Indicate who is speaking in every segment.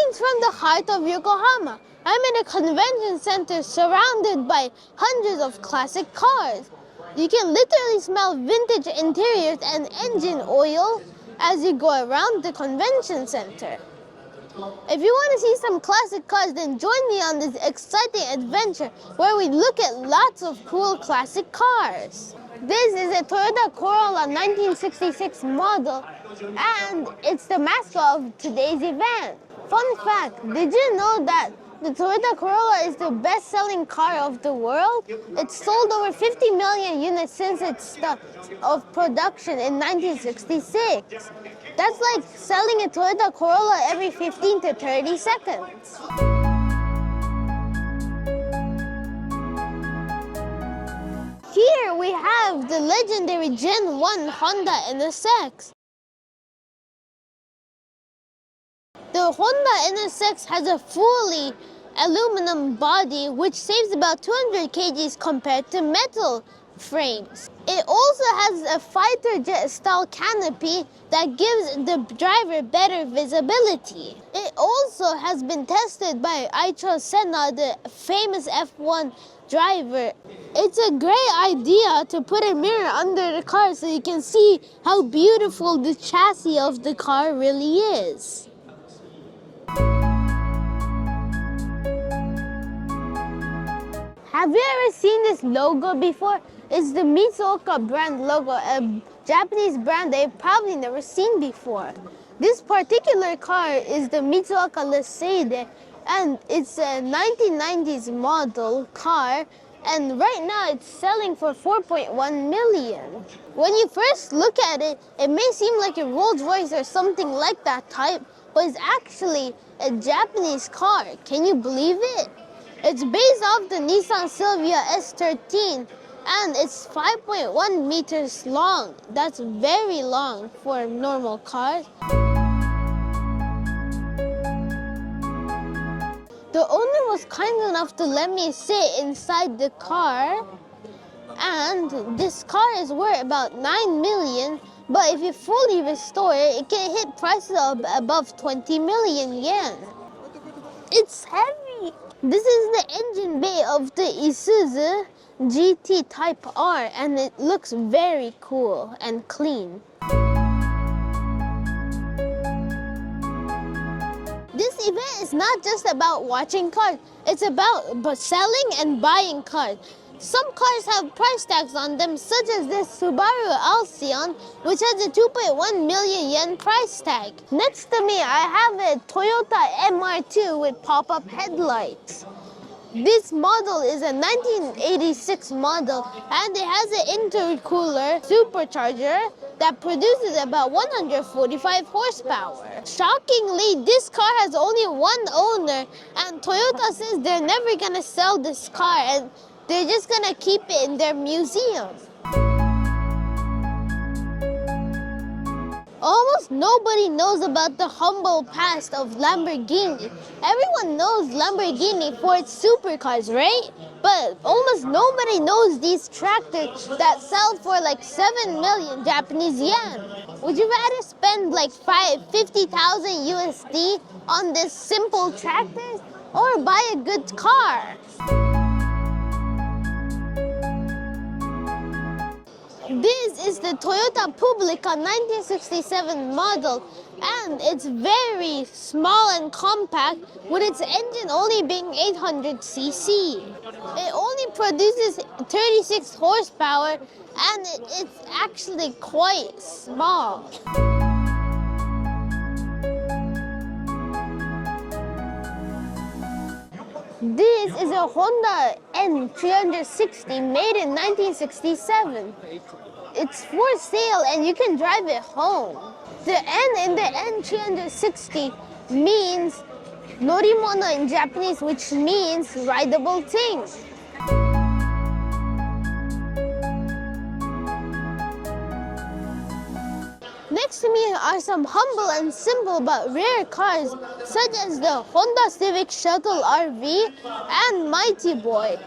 Speaker 1: Greetings from the heart of Yokohama. I'm in a convention center surrounded by hundreds of classic cars. You can literally smell vintage interiors and engine oil as you go around the convention center. If you want to see some classic cars, then join me on this exciting adventure where we look at lots of cool classic cars. This is a Toyota Corolla 1966 model, and it's the mascot of today's event. Fun fact, did you know that the Toyota Corolla is the best-selling car of the world? It's sold over 50 million units since its start of production in 1966. That's like selling a Toyota Corolla every 15 to 30 seconds. Here we have the legendary Gen 1 Honda NSX. The Honda NSX has a fully aluminum body which saves about 200 kgs compared to metal frames. It also has a fighter jet style canopy that gives the driver better visibility. It also has been tested by Aicho Senna, the famous F1 driver. It's a great idea to put a mirror under the car so you can see how beautiful the chassis of the car really is. Have you ever seen this logo before? It's the Mitsuoka brand logo, a Japanese brand that you've probably never seen before. This particular car is the Mitsuoka Lesseide, and it's a 1990s model car, and right now it's selling for 4.1 million. When you first look at it, it may seem like a Rolls Royce or something like that type, but it's actually a Japanese car. Can you believe it? It's based off the Nissan Silvia S13, and it's 5.1 meters long. That's very long for normal cars. The owner was kind enough to let me sit inside the car, and this car is worth about 9 million, but if you fully restore it, it can hit prices of above 20 million yen. It's heavy. This is the engine bay of the Isuzu GT Type R, and it looks very cool and clean. This event is not just about watching cars, it's about selling and buying cars. Some cars have price tags on them, such as this Subaru Alcyon, which has a 2.1 million yen price tag. Next to me, I have a Toyota MR2 with pop-up headlights. This model is a 1986 model, and it has an intercooler supercharger that produces about 145 horsepower. Shockingly, this car has only one owner, and Toyota says they're never gonna sell this car, and they're just gonna keep it in their museum. Almost nobody knows about the humble past of Lamborghini. Everyone knows Lamborghini for its supercars, right? But almost nobody knows these tractors that sell for like 7 million Japanese yen. Would you rather spend like 50,000 USD on this simple tractor or buy a good car? This is the Toyota Publica 1967 model, and it's very small and compact, with its engine only being 800cc. It only produces 36 horsepower, and it's actually quite small. This is a Honda N360 made in 1967. It's for sale and you can drive it home. The N in the N360 means norimono in Japanese, which means rideable thing. Next to me are some humble and simple but rare cars, such as the Honda Civic Shuttle RV and Mighty Boy.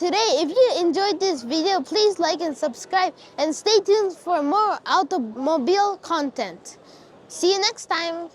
Speaker 1: today. If you enjoyed this video, please like and subscribe and stay tuned for more automobile content. See you next time.